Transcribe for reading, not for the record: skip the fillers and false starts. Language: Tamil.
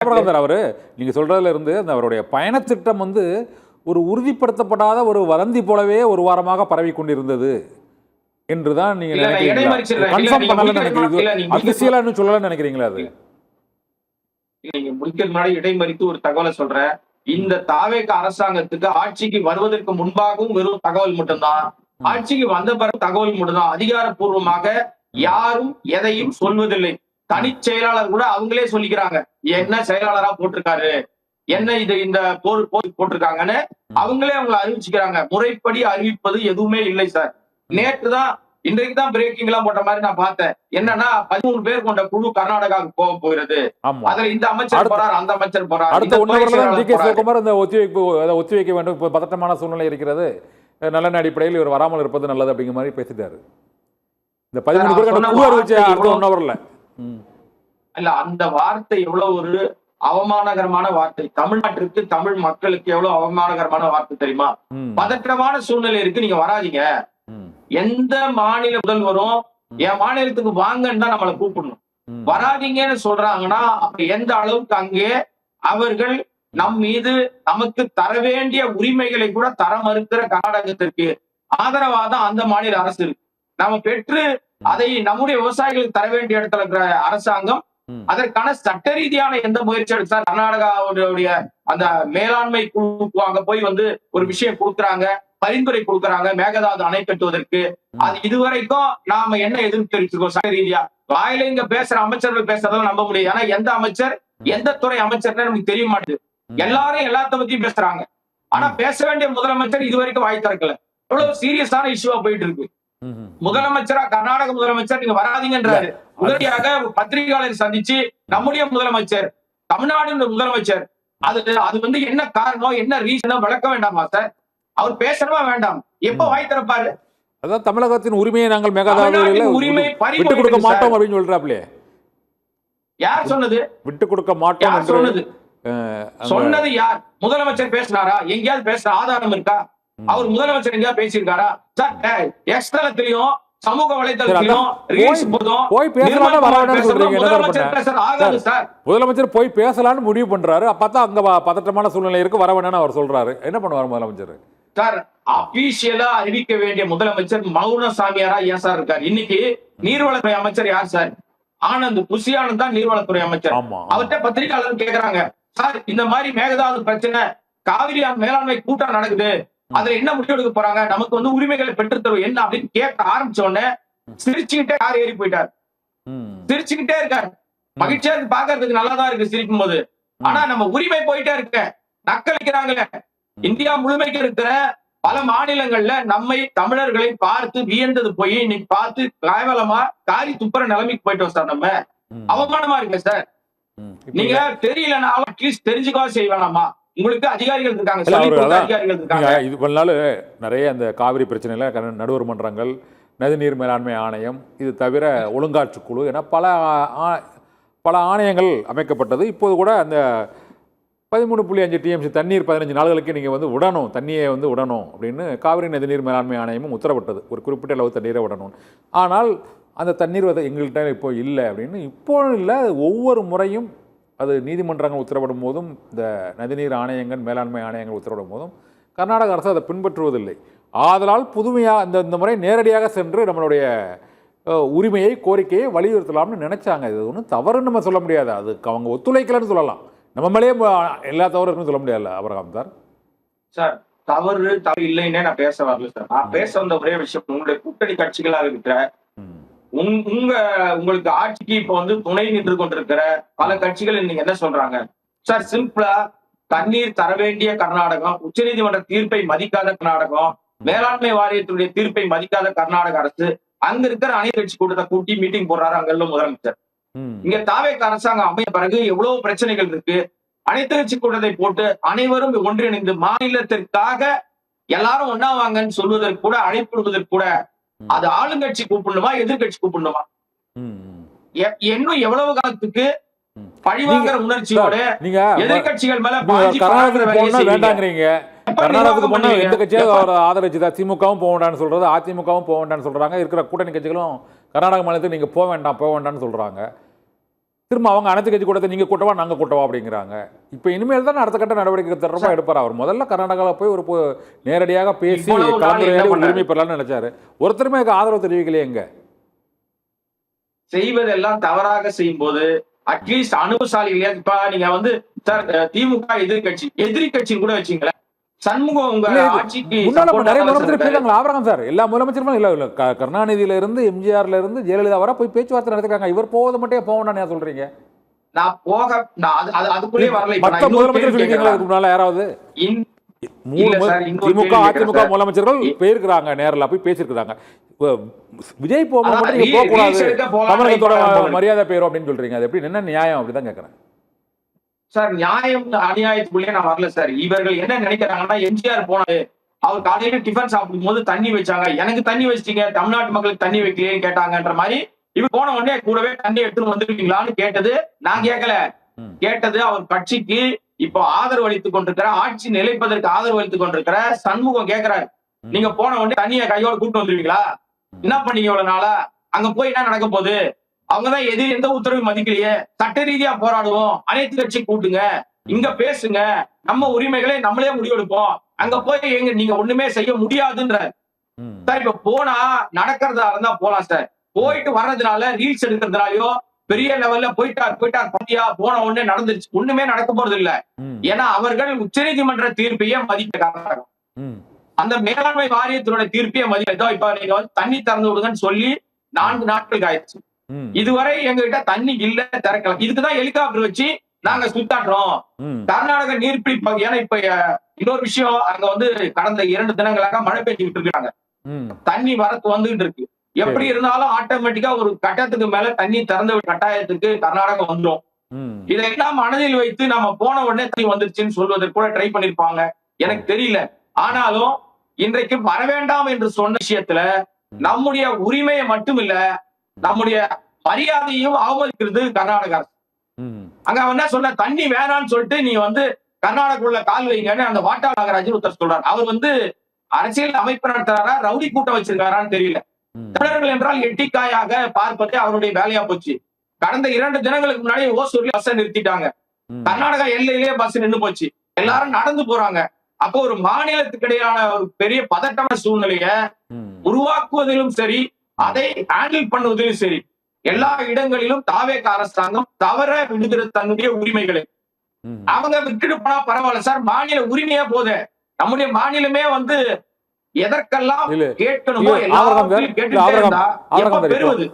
சார் அவரு நீங்க சொல்றதுல இருந்து அந்த அவருடைய பயணத்திட்டம் வந்து ஒரு உறுதிப்படுத்தப்படாத ஒரு வதந்தி போலவே ஒரு வாரமாக பரவி கொண்டிருந்தது என்றுதான் நீங்க நினைக்கிறீங்களா? கன்ஃபார்ம் பண்ணலன்னு நினைக்கிறீங்க, அபிஷியலா இன்னும் சொல்லலன்னு நினைக்கிறீங்களா? அது நீங்க முடிக்கிற முன்னாடி இடைமறித்து ஒரு தகவலை சொல்றேன். இந்த தாவேக அரசாங்கத்துக்கு ஆட்சிக்கு வருவதற்கு முன்பாகவும் வெறும் தகவல் மட்டும்தான், ஆட்சிக்கு வந்த பிறகு தகவல் மட்டும்தான். அதிகாரப்பூர்வமாக யாரும் எதையும் சொல்வதில்லை. தனி செயலாளர் கூட அவங்களே சொல்லிக்கிறாங்க, என்ன செயலாளரா போட்டிருக்காரு, என்ன இது இந்த போர் போட்டிருக்காங்கன்னு அவங்களே அவங்களை அறிவிச்சுக்கிறாங்க. முறைப்படி அறிவிப்பது எதுவுமே இல்லை சார். நேற்றுதான் இன்றைக்கு தான் பிரேக்கிங் எல்லாம் போட்ட மாதிரி நான் பார்த்தேன். என்னன்னா 13 பேர் கொண்ட குழு கர்நாடகாவுக்கு போக போகிறது. அதுல இந்த அமைச்சர் போறார், அந்த அமைச்சர் போறார். அடுத்த 1 ஹவர்ல டி.கே. சிவகுமார் இந்த ஒத்திவைக்க வேண்டும், பதட்டமான சூழ்நிலை இருக்கிறது, நல்ல அடிப்படையில் இவர் வராமல் இருப்பது நல்லது அப்படிங்கிற மாதிரி பேசிட்டாரு. இந்த 13 பேர் கொண்ட குழு அறிவிச்ச அடுத்த 1 ஹவர்ல இல்ல, அந்த வார்த்தை எவ்வளவு ஒரு அவமானகரமான வார்த்தை. தமிழ்நாட்டிற்கு, தமிழ் மக்களுக்கு எவ்வளவு அவமானகரமான வார்த்தை தெரியுமா? பதற்றமான சூழ்நிலை இருக்கு, நீங்க வராதீங்க. எந்த மாநில முதல்வரும் என் மாநிலத்துக்கு வாங்கன்னு தான் நம்மளை கூப்பிடணும். வராதீங்கன்னு சொல்றாங்கன்னா அப்ப எந்த அளவுக்கு அங்கே அவர்கள் நம் மீது நமக்கு தர வேண்டிய உரிமைகளை கூட தர மறுக்கிற கர்நாடகத்திற்கு ஆதரவா தான் அந்த மாநில அரசு இருக்கு. நம்ம பெற்று அதை நம்முடைய விவசாயிகளுக்கு தர வேண்டிய இடத்துல இருக்கிற அரசாங்கம் அதற்கான சட்ட ரீதியான எந்த முயற்சி எடுத்தா? கர்நாடகாவுடைய அந்த மேலாண்மை குழுக்கு அங்க போய் வந்து ஒரு விஷயம் கொடுக்குறாங்க, பரிந்துரை கொடுக்குறாங்க மேகதாது அணை கட்டுவதற்கு. அது இதுவரைக்கும் நாம என்ன எதிர்ப்பு தெரிவிச்சிருக்கோம் சட்ட ரீதியா? வாயில இங்க பேசுற அமைச்சர்கள் பேசுறதும் நம்ப முடியாது. ஏன்னா எந்த அமைச்சர் எந்த துறை அமைச்சர்னு நமக்கு தெரிய மாட்டேது. எல்லாரும் எல்லாத்த பத்தியும் பேசுறாங்க, ஆனா பேச வேண்டிய முதலமைச்சர் இதுவரைக்கும் வாய் திறக்கல. எவ்வளவு சீரியஸான இஷ்யூவா போயிட்டு இருக்கு. முதலமைச்சரா கர்நாடக முதலமைச்சர் நீங்க வராதீங்கன்றாரு. உடனடியாக பத்திரிகையாளர் சந்திச்சு நம்முடைய முதலமைச்சர், தமிழ்நாடு முதலமைச்சர் அது வந்து என்ன காரணம், என்ன ரீசன் விளக்க வேண்டாமா சார்? அவர் பேசணுமா வேண்டாம்? எப்ப வாய் திறப்பாரு? அதான் தமிழகத்தின் உரிமையை நாங்கள் மேகதாதுல உரிமை விட்டு கொடுக்க மாட்டோம் அப்படின்னு சொல்றாப்லே. யார் சொன்னது விட்டு கொடுக்க மாட்டோம்? சொன்னது சொன்னது யார்? முதலமைச்சர் பேசினாரா? எங்கேயாவது பேசுற ஆதாரம் இருக்கா? அவர் முதலமைச்சர் எங்கேயாவது பேசியிருக்காரா? சார் எக்ஸ்தலத்திலையும் சமூக வலைதளத்திலையும் முதலமைச்சர் போய் பேசலான்னு முடிவு பண்றாரு. அப்பதான் அங்க பதற்றமான சூழ்நிலை இருக்கு, வர வேணும்னு அவர் சொல்றாரு. என்ன பண்ணுவார் முதலமைச்சர்? சார் அபிஷியலா அறிவிக்க வேண்டிய முதலமைச்சர் மௌன சாமியாரா ஏன் சார் இருக்காரு? இன்னைக்கு நீர்வளத்துறை அமைச்சர் யார் சார்? ஆனந்த் புஷி ஆனந்த் தான் நீர்வளத்துறை அமைச்சர். அவர்கிட்ட பத்திரிகையாளர் கேக்குறாங்க, சார் இந்த மாதிரி மேகதாது பிரச்சனை, காவிரி மேலாண்மை கூட்டம் நடக்குது, அதுல என்ன முடிவு எடுக்க போறாங்க, நமக்கு வந்து உரிமைகளை பெற்றுத்தரும் என்ன அப்படின்னு கேட்க ஆரம்பிச்ச உடனே சிரிச்சுக்கிட்டே கார் ஏறி போயிட்டார். சிரிச்சுக்கிட்டே இருக்காரு. மகிழ்ச்சியா இருக்கு, பாக்குறதுக்கு நல்லாதான் இருக்கு சிரிக்கும் போது. ஆனா நம்ம உரிமை போயிட்டே இருக்க, நக்களிக்கிறாங்களே. இந்தியா முழுமைக்கு இருக்கிற பல மாநிலங்கள்ல நம்மை தமிழர்களை பார்த்து வியந்தது போய் இன்னைக்கு பார்த்து கேவலமா காரி துப்புற நிலைமைக்கு போயிட்டோம் சார். நம்ம அவமானமா இருக்கு சார். நீங்க தெரியலன்னா அட்லீஸ்ட் தெரிஞ்சுக்கவா செய்வேனாமா? உங்களுக்கு அதிகாரிகள் இருக்காங்க. இது பண்ணாலும் நிறைய அந்த காவிரி பிரச்சனையில நடுவர் மன்றங்கள், நதிநீர் மேலாண்மை ஆணையம், இது தவிர ஒழுங்காற்று குழு என பல ஆணையங்கள் அமைக்கப்பட்டது. இப்போது கூட அந்த 13.5 TMC தண்ணீர் 15 நாளுக்கு நீங்கள் வந்து விடணும், தண்ணியை வந்து விடணும் அப்படின்னு காவிரி நதிநீர் மேலாண்மை ஆணையமும் உத்தரவிட்டது. ஒரு குறிப்பிட்ட அளவு தண்ணீரை விடணும். ஆனால் அந்த தண்ணீர் எங்கள்கிட்ட இப்போ இல்லை அப்படின்னு. இப்போ இல்லை, ஒவ்வொரு முறையும் அது நீதிமன்றங்கள் உத்தரவிடும் போதும், இந்த நதிநீர் ஆணையங்கள் மேலாண்மை ஆணையங்கள் உத்தரவிடும் போதும் கர்நாடக அரசு அதை பின்பற்றுவதில்லை. ஆதலால் புதுமையாக இந்த முறை நேரடியாக சென்று நம்மளுடைய உரிமையை, கோரிக்கையை வலியுறுத்தலாம்னு நினைச்சாங்க. இது ஒன்றும் தவறுன்னு நம்ம சொல்ல முடியாது, அது அவங்க ஒத்துழைக்கலன்னு சொல்லலாம். நம்ம மேலேயே எல்லா தவறு இருக்குன்னு சொல்ல முடியாதுல்ல அபிரகாம் சார்? சார் தவறு இல்லைன்னே நான் பேச வரல சார். நான் பேச வந்த ஒரே விஷயம், உங்களுடைய கூட்டணி கட்சிகளாக இருக்கிற உங்களுக்கு ஆட்சிக்கு இப்ப வந்து துணை நின்று கொண்டிருக்கிற பல கட்சிகள் இன்னைக்கு என்ன சொல்றாங்க சார்? சிம்பிளா தண்ணீர் தர வேண்டிய கர்நாடகம், உச்சநீதிமன்ற தீர்ப்பை மதிக்காத கர்நாடகம், மேலாண்மை வாரியத்துடைய தீர்ப்பை மதிக்காத கர்நாடக அரசு, அங்க இருக்கிற அனைத்து கட்சி கூட்டத்தை கூட்டி மீட்டிங் போடுறாரு அங்குள்ள முதலமைச்சர். இங்க தாவேக அரசாங்கம் அமைய பிறகு எவ்வளவு பிரச்சனைகள் இருக்கு. அனைத்து கட்சி கூட்டத்தை போட்டு அனைவரும் ஒன்றிணைந்து மாநிலத்திற்காக எல்லாரும் ஒன்னா வாங்கன்னு சொல்வதற்கு கூட, அழைப்பிடுவதற்கு கூட அது ஆளுங்கட்சி கூப்பிடணுமா எதிர்கட்சி கூப்பிடணுமா? இன்னும் எவ்வளவு காலத்துக்கு பழிவாங்கிற உணர்ச்சியோட எதிர்கட்சிகள் மேல வேண்டாங்கிறீங்க? கர்நாடகத்துக்கு போனா எந்த கட்சியாவது ஆதரிச்சுதா? திமுகவும் போக வேண்டாம்னு சொல்றது, அதிமுகவும் போக வேண்டாம்னு சொல்றாங்க. இருக்கிற கூட்டணி கட்சிகளும் கர்நாடக மாநிலத்துக்கு நீங்க போக வேண்டாம்னு சொல்றாங்க. திரும்ப அவங்க அனைத்து கட்சி கூட்டத்தை நீங்க கூட்டவா நாங்க கூட்டவா அப்படிங்கிறாங்க. இப்போ இனிமேல் தான் அடுத்த கட்ட நடவடிக்கை தொடர்பாக எடுப்பார். அவர் முதல்ல கர்நாடகாவில் போய் ஒரு நேரடியாக பேசி இவ்வளவு நாள் கலந்துரையாடி என்ன ஒரு உரிமை பண்ணாரு? பெறலாம்னு நினைச்சாரு. ஒருத்தருமே அதுக்கு ஆதரவு தெரிவிக்கலையே எங்க. செய்வதெல்லாம் தவறாக செய்யும் போது அட்லீஸ்ட் அனுபவசாலிகளே இப்ப நீங்க வந்து சார் திமுக எதிர்கட்சி எதிரி கட்சின்னு கூட வச்சீங்களேன். சண்முகம் உங்க இல்ல, இது ஆட்சிக்கு முன்னால support நிறைய ஆ முதலமைச்சர் இருக்காரு. போயிருக்காங்க. ஆபரகம் சார் எல்லா முதலமைச்சருமே இல்ல கருணாநிதியில இருந்து எம்ஜிஆர்ல இருந்து ஜெயலலிதா வரை போய் பேச்சுவார்த்தை நடத்திருக்காங்க. இவர் போவது மட்டும் போகணும்னு ஏன் சொல்றீங்க? நான் அதுக்குள்ளே வரல. இப்ப மத்த நான் இன்னொரு முதலமைச்சர் கேள்வி சொல்லிருக்கீங்களா கேட்கிறேன். இதுக்கு முன்னால யாராவது? இல்ல சார், இன்னொரு திமுக கேள்வி அதிமுக கேட்கிறேன் முதலமைச்சர்கள் சார். போயிருக்கிறாங்க, நேரில் போய் பேசியிருக்கிறாங்க. விஜய் போகும்போது அதான் மட்டும் நீங்க போக கூடாது, ரீல்ஸ் எடுக்க போலாம், தமிழகத்தோட ட்ரை பண்ணலாம். மரியாதை போயிரும் அப்படின்னு சொல்றீங்க. அது எப்படி என்ன நியாயம்? அப்படிதான் கேட்கறேன். சார் நியாயம் அநியாயத்துக்குள்ளே நான் வரல சார். இவர்கள் என்ன நினைக்கிறாங்கன்னா எம்ஜிஆர் போனாரு, அவர் காலையில டிஃபன் சாப்பிடும் போது தண்ணி வச்சாங்க, எனக்கு தண்ணி வச்சிட்டீங்க, தமிழ்நாட்டு மக்களுக்கு தண்ணி வைக்கலையேன்னு கேட்டாங்கன்ற மாதிரி இவர் போன உடனே கூடவே தண்ணி எடுத்துன்னு வந்துருக்கீங்களான்னு கேட்டது நான் கேட்கல. கேட்டது அவர் கட்சிக்கு இப்போ ஆதரவு அளித்துக் கொண்டிருக்கிற, ஆட்சி நிலைப்பதற்கு ஆதரவு அளித்துக் கொண்டிருக்கிற சண்முகம் கேட்கிறாரு. நீங்க போன உடனே தண்ணியை கையோட கூட்டு வந்துருவீங்களா? என்ன பண்ணீங்க இவ்வளவு நாளா? அங்க போய் என்ன நடக்க போகுது? அவங்கதான் எந்த உத்தரவு மதிக்கலையே, சட்ட ரீதியா போராடுவோம், அனைத்து கட்சி கூட்டுங்க, இங்க பேசுங்க, நம்ம உரிமைகளை நம்மளே முடிவெடுப்போம், அங்க போய் எங்க நீங்க ஒண்ணுமே செய்ய முடியாதுன்ற சார். இப்ப போனா நடக்கிறதா இருந்தா போலாம் சார். போயிட்டு வர்றதுனால ரீல்ஸ் எடுக்கிறதுனாலயோ பெரிய லெவல்ல போயிட்டார் பத்தியா போன உடனே நடந்துருச்சு ஒண்ணுமே நடக்க போறது இல்ல. ஏன்னா அவர்கள் உச்சநீதிமன்ற தீர்ப்பையே மதிக்கிறாங்க. அந்த மேலாண்மை வாரியத்தினுடைய தீர்ப்பையே மதிக்க. இப்ப நீங்க வந்து தண்ணி திறந்து விடுங்கன்னு சொல்லி 4 நாட்களுக்கு ஆயிடுச்சு. இதுவரை எங்ககிட்ட தண்ணி இல்ல, திறக்கலாம். இதுக்குதான் ஹெலிகாப்டர் வச்சு நாங்க சுத்தாட்டுறோம். கர்நாடக நீர்பிடி பகுதி. ஏன்னா இப்ப இன்னொரு விஷயம், அங்க வந்து கடந்த 2 தினங்களாக மழை பெஞ்சுக்கிட்டு இருக்காங்க. தண்ணி வரத்து வந்துகிட்டு இருக்கு. எப்படி இருந்தாலும் ஆட்டோமேட்டிக்கா ஒரு கட்டத்துக்கு மேல தண்ணி திறந்து கட்டாயத்துக்கு கர்நாடகா வந்துடும். இதையெல்லாம் மனதில் வைத்து நம்ம போன உடனே தண்ணி வந்துருச்சுன்னு சொல்வதற்கு கூட ட்ரை பண்ணிருப்பாங்க, எனக்கு தெரியல. ஆனாலும் இன்றைக்கு வர வேண்டாம் என்று சொன்ன விஷயத்துல நம்முடைய உரிமையை மட்டும் இல்ல, நம்முடைய மரியாதையும் அவமதிக்கிறது கர்நாடகா அரசு. அங்க அவன் என்ன சொன்ன, தண்ணி வேணாம்னு சொல்லிட்டு நீ வந்து கர்நாடகாவுள்ள கால் வைங்கன்னு அந்த வாட்டா நாகராஜன் ஒருத்தர் சொல்றாரு. அவர் வந்து அரசியல் அமைப்பு நடத்துறாரா, ரவுடி கூட்டம் வச்சிருக்காரான்னு தெரியல. தமிழர்கள் என்றால் எட்டிக்காயாக பார்ப்பதே அவருடைய வேலையா போச்சு. கடந்த 2 தினங்களுக்கு முன்னாடி ஓசூர்ல பஸ் நிறுத்திட்டாங்க. கர்நாடகா எல்லையிலேயே பஸ் நின்னு போச்சு. எல்லாரும் நடந்து போறாங்க. அப்போ ஒரு மாநிலத்துக்கு இடையான ஒரு பெரிய பதட்டமான சூழ்நிலைய உருவாக்குவதிலும் சரி, அதை ஹேண்டில் பண்ணுவதிலும் சரி, எல்லா இடங்களிலும் தாவேக அரசாங்கம் தவற விடுகிற தன்னுடைய உரிமைகளை அவங்க விட்டுட்டு போனா பரவாயில்ல சார். மாநில உரிமையே போதே, நம்முடைய மாநிலமே வந்து எதற்கெல்லாம் கேட்கணுமோ எல்லாத்தையும் கேட்டுட்டே இருந்தா எப்ப பெறுவது?